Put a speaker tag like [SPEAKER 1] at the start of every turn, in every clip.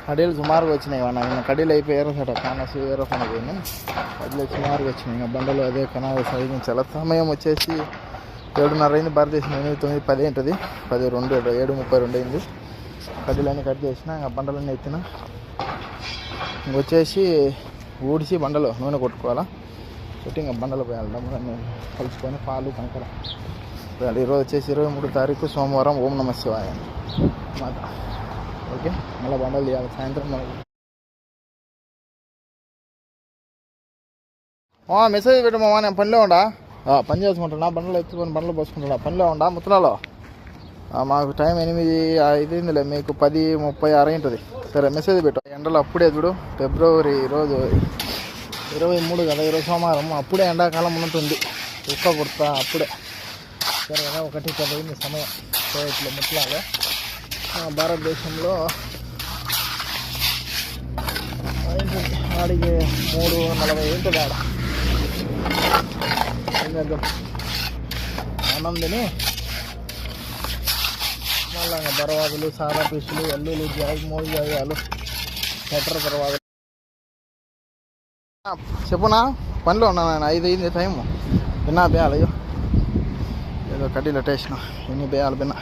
[SPEAKER 1] కడీలు సుమారుగా వచ్చినాయి. నాకు కడీలు అయిపోయారు సట కానసు వేరే పని పోయినాయి. కడీలు సుమారుగా వచ్చినాయి. ఇంకా బండలు అదే కనాలి సాగించాలి. సమయం వచ్చేసి 7:30 అయింది. భారతదేశం 8, 9, 10 ఏంటది 10:02 7:32 అయింది. కడ్డీలన్నీ కట్ చేసిన, ఇంకా బండలన్నీ ఎత్తిన. ఇంకొచ్చేసి ఊడిసి బండలు నూనె కొట్టుకోవాలా. కొట్టి ఇంకా బండలు పోయాలి. డబ్బులన్నీ కలుసుకొని పాలు కంకర పోయాలి. ఈరోజు వచ్చేసి 23 తారీఖు సోమవారం. ఓం నమ శివాయ మాట. ఓకే, మళ్ళీ బండలు తీయాలి సాయంత్రం. మెసేజ్ పెట్టమమ్మా, నేను పనిలో ఉండా. పని చేసుకుంటున్నా, బండ్లు ఎత్తుకొని బండ్లు పోసుకుంటున్నా. పనిలో ఉండా ముత్తలాలో. మాకు టైం 8:05 మీకు 10:36 ఉంటుంది. సరే మెసేజ్ పెట్టు. ఎండలు అప్పుడే చూడు. ఫిబ్రవరి ఈరోజు 23 కదా, ఈరోజు సోమవారం. అప్పుడే ఎండాకాలం ఉంటుంది. ఉక్క కుడతా అప్పుడే. సరే కదా, 1:10 సమయం. ఇట్లా ముట్లాలో భారతదేశంలో ఆడికి 3:40 ఉంటుంది. ఆడ ఆనందిని మళ్ళా దర్వాజులు, సాదా పీసులు, ఎల్లులు, మూడు జాగాలు, షట్టర్ దర్వాజులు. చెప్పునా, పనిలో ఉన్నాను నేను. 5 అయింది టైము. విన్నా బేయాలి. అయ్యో ఏదో కడ్డీలు టేసిన ఎన్ని బేయాలి విన్నా.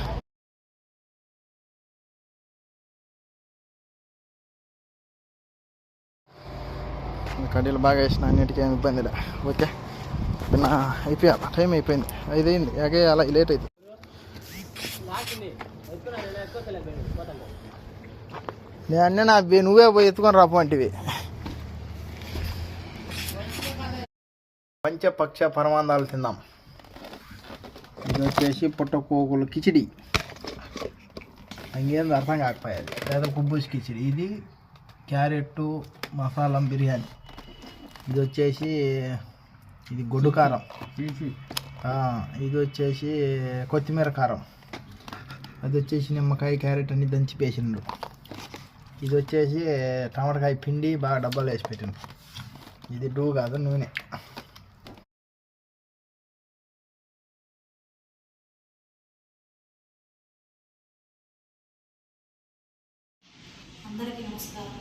[SPEAKER 1] కడ్డీలు బాగా వేసిన, అన్నిటికీ ఏమి ఇబ్బంది లే. ఓకే విన్నా అయిపోయాలి. టైం అయిపోయింది. 5 అయింది. ఎగే అలా లేట్ అవుతుంది. నేను నా నువ్వే పోయి ఎత్తుకొని రాపు అంటివి. పంచపక్ష పరమాందాలు తిందాం. ఇది వచ్చేసి పుట్టకోకులు కిచిడి. ఇంకేంది అర్థం కాకపోయేది. లేదా కుబ్బూసి కిచిడి. ఇది క్యారెట్ మసాలా బిర్యానీ. ఇది వచ్చేసి ఇది గొడ్డు కారం. ఇది వచ్చేసి కొత్తిమీర కారం. అది వచ్చేసి నిమ్మకాయ, క్యారెట్ అన్ని దంచి పేసిండు. ఇది వచ్చేసి టమాటకాయ పిండి బాగా డబ్బాలు వేసి పెట్టిండు. ఇది డూ కాదు, నూనె.
[SPEAKER 2] అందరికీ నమస్కారం.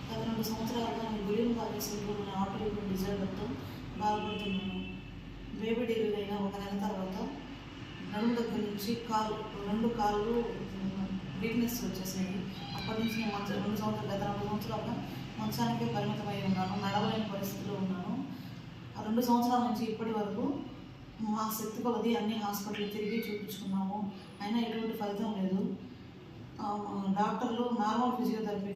[SPEAKER 2] గత 2 సంవత్సరాలుగా నేను బియ్యం కాలేజీలో నా ఆటో డిజైనర్తో బాధపడుతున్నాను. బేబీ డెలివరీ అయిన 1 నెల తర్వాత నడుము దగ్గర నుంచి 2 కాళ్ళు వీక్నెస్ వచ్చేసాయి. అప్పటి నుంచి నేను గత 2 సంవత్సరాలుగా మంచానికే పరిమితమై ఉన్నాను. నడవలేని పరిస్థితిలో ఉన్నాను. ఆ 2 సంవత్సరాల నుంచి ఇప్పటి వరకు మా శక్తి కొలది అన్ని హాస్పిటల్ తిరిగి చూపించుకున్నాము. అయినా ఎటువంటి ఫలితం లేదు. డాక్టర్లు నార్మల్ ఫిజియోథెరపీ